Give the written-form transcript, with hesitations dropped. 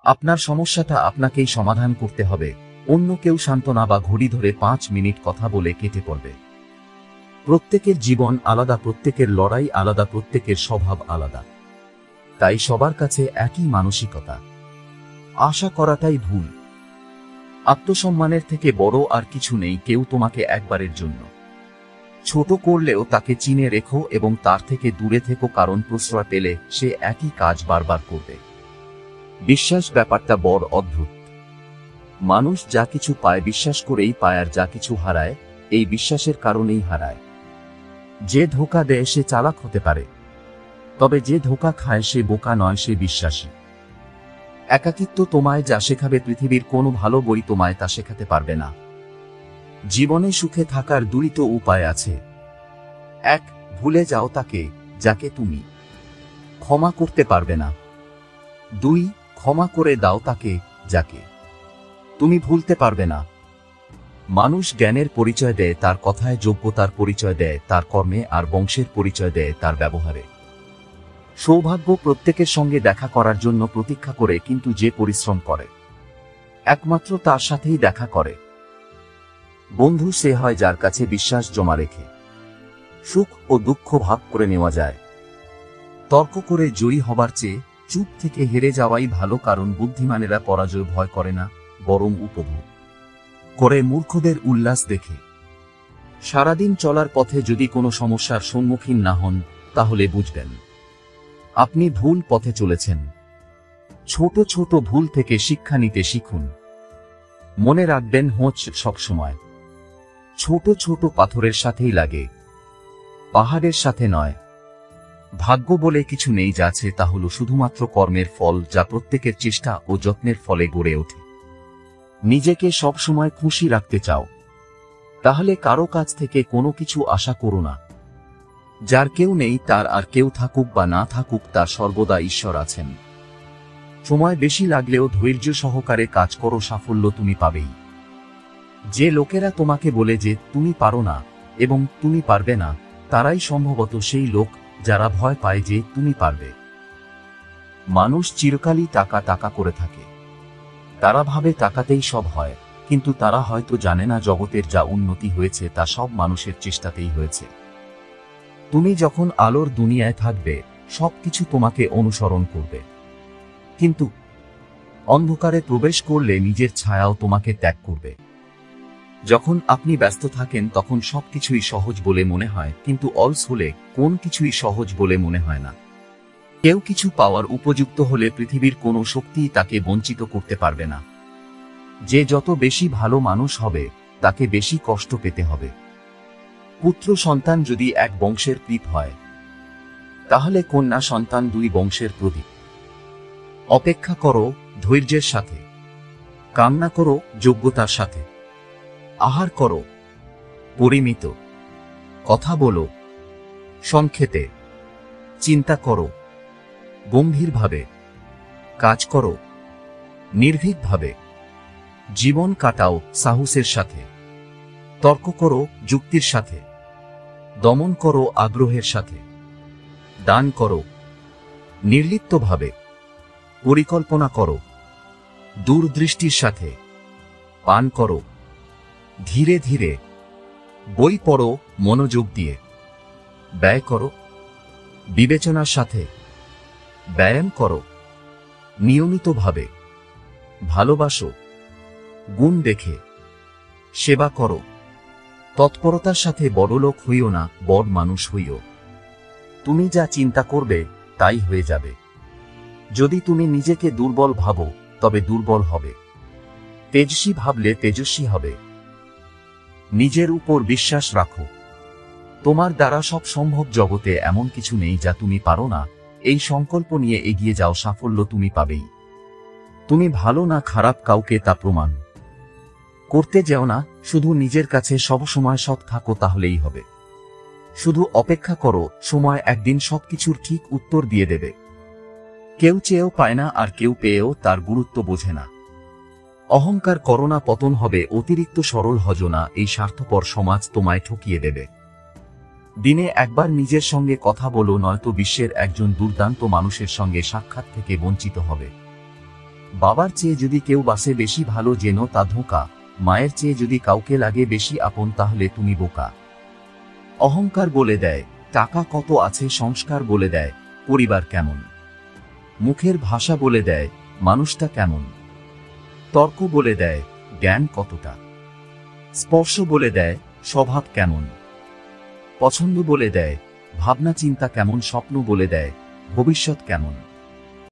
আপনার সমস্যাটা আপনাকেই সমাধান করতে হবে, অন্য কেউ সান্ত্বনা বা ঘড়ি ধরে 5 মিনিট কথা বলে কেটে পড়বে। প্রত্যেকের জীবন আলাদা, প্রত্যেকের লড়াই আলাদা, প্রত্যেকের স্বভাব আলাদা। তাই সবার কাছে একই মানসিকতা আশা করাটাই ভুল। আত্মসম্মানের থেকে বড় আর কিছু নেই। কেউ তোমাকে একবারের জন্য ছোট করলেও তাকে চিনে রেখো এবং তার থেকে দূরে থেকো, কারণ প্রশ্রয় পেলে সে একই কাজ বারবার করবে। বিশ্বাস ব্যাপারটা বড় অদ্ভুত। মানুষ যা কিছু পায় বিশ্বাস করেই পায়, আর যা কিছু হারায় এই বিশ্বাসের কারণেই হারায়। যে ধোঁকা দেয় সে চালাক হতে পারে, তবে যে ধোঁকা খায় সে বোকা নয়, সে বিশ্বাসী। একাকিত্ব তোমায় যা শেখাবে পৃথিবীর কোনো ভালো বই তোমায় তা শেখাতে পারবে না। জীবনে সুখে থাকার দুইটো উপায় আছে। 1, ভুলে যাও তাকে যাকে তুমি ক্ষমা করতে পারবে না। 2, ক্ষমা করে দাও তাকে যাকে তুমি ভুলতে পারবে না। মানুষ জ্ঞানের পরিচয় দেয় তার কথায়, যোগ্যতার পরিচয় দেয় তার কর্মে, আর বংশের পরিচয় দেয় তার ব্যবহারে। সৌভাগ্য প্রত্যেকের সঙ্গে দেখা করার জন্য প্রতীক্ষা করে, কিন্তু যে পরিশ্রম করে একমাত্র তার সাথেই দেখা করে। বন্ধু সে হয় যার কাছে বিশ্বাস জমা রেখে সুখ ও দুঃখ ভাগ করে নেওয়া যায়। তর্ক করে জয়ী হবার চেয়ে চুপ থেকে হেরে যাওয়াই ভালো, কারণ বুদ্ধিমানেরা পরাজয় ভয় করে না, বরং উপভোগ করে মূর্খদের উল্লাস দেখে। সারাদিন চলার পথে যদি কোনো সমস্যার সম্মুখীন না হন, তাহলে বুঝবেন আপনি ভুল পথে চলেছেন। ছোট ছোট ভুল থেকে শিক্ষা নিতে শিখুন। মনে রাখবেন হোঁচ সবসময় ছোট ছোট পাথরের সাথেই লাগে, পাহাড়ের সাথে নয়। ভাগ্য বলে কিছু নেই, যা আছে তা হলো শুধুমাত্র কর্মের ফল, যা প্রত্যেকের চেষ্টা ও যত্নের ফলে গড়ে ওঠে। নিজেকে সবসময় খুশি রাখতে চাও, তাহলে কারো কাছ থেকে কোনো কিছু আশা করো না। যার কেউ নেই তার আর কেউ থাকুক বা না থাকুক, তার সর্বদা ঈশ্বর আছেন। সময় বেশি লাগলেও ধৈর্য সহকারে কাজ করো, সাফল্য তুমি পাবেই। যে লোকেরা তোমাকে বলে যে তুমি পারো না এবং তুমি পারবে না, তারাই সম্ভবত সেই লোক যারা ভয় পায় যে তুমি পারবে। মানুষ চিরকালই টাকা টাকা করে থাকে। তারা ভাবে টাকাতেই সব হয়, কিন্তু তারা হয়তো জানে না জগতের যা উন্নতি হয়েছে তা সব মানুষের চেষ্টাতেই হয়েছে। তুমি যখন আলোর দুনিয়ায় থাকবে, সবকিছু তোমাকে অনুসরণ করবে, কিন্তু অন্ধকারে প্রবেশ করলে নিজের ছায়াও তোমাকে ত্যাগ করবে। যখন আপনি ব্যস্ত থাকেন তখন সবকিছুই সহজ বলে মনে হয়, কিন্তু অলস হলে কোন কিছুই সহজ বলে মনে হয় না। কেউ কিছু পাওয়ার উপযুক্ত হলে পৃথিবীর কোনো শক্তিই তাকে বঞ্চিত করতে পারবে না। যে যত বেশি ভালো মানুষ হবে, তাকে বেশি কষ্ট পেতে হবে। পুত্র সন্তান যদি এক বংশের প্রতীক হয়, তাহলে কন্যা সন্তান 2 বংশের প্রতীক। অপেক্ষা করো ধৈর্যের সাথে, কামনা করো যোগ্যতার সাথে, আহার করো পরিমিত, কথা বলো সংক্ষেপে, চিন্তা করো গম্ভীরভাবে, কাজ করো নির্ভীকভাবে, জীবন কাটাও সাহসের সাথে, তর্ক করো যুক্তির সাথে, দমন করো আগ্রহের সাথে, দান করো নির্লিপ্তভাবে, পরিকল্পনা করো দূরদৃষ্টির সাথে, পান করো ধীরে ধীরে, বই পড়ো মনোযোগ দিয়ে, ব্যয় করো বিবেচনার সাথে, ব্যায়াম করো নিয়মিতভাবে, ভালোবাসো গুণ দেখে, সেবা করো তৎপরতার সাথে। বড়লোক হইও না, বড় মানুষ হইও। তুমি যা চিন্তা করবে তাই হয়ে যাবে। যদি তুমি নিজেকে দুর্বল ভাবো, তবে দুর্বল হবে। তেজস্বী ভাবলে তেজস্বী হবে। নিজের উপর বিশ্বাস রাখো। তোমার দ্বারা সব সম্ভব। জগতে এমন কিছু নেই যা তুমি পারো না। এই সংকল্প নিয়ে এগিয়ে যাও, সাফল্য তুমি পাবেই। তুমি ভালো না খারাপ কাউকে তা প্রমাণ করতে যেও না, শুধু নিজের কাছে সবসময় সৎ থাকো, তাহলেই হবে। শুধু অপেক্ষা করো, সময় একদিন সবকিছুর ঠিক উত্তর দিয়ে দেবে। কেউ চেয়েও পায় না, আর কেউ পেয়েও তার গুরুত্ব বোঝে না। অহংকার করো না, পতন হবে। অতিরিক্ত সরল হজো না, এই স্বার্থপর সমাজ তোমায় ঠকিয়ে দেবে। দিনে একবার নিজের সঙ্গে কথা বলো, নয়তো বিশ্বের একজন দুর্দান্ত মানুষের সঙ্গে সাক্ষাৎ থেকে বঞ্চিত হবে। বাবার চেয়ে যদি কেউ বাসে বেশি ভালো যেন তা ধোঁকা, মায়ের চেয়ে যদি কাউকে লাগে বেশি আপন তাহলে তুমি বোকা। অহংকার বলে দেয় টাকা কত আছে, সংস্কার বলে দেয় পরিবার কেমন, মুখের ভাষা বলে দেয় মানুষটা কেমন, তর্ক বলে দেয় জ্ঞান কতটা, স্পর্শ বলে দেয় স্বভাব কেমন, পছন্দ বলে দেয় ভাবনা চিন্তা কেমন, স্বপ্ন বলে দেয় ভবিষ্যৎ কেমন।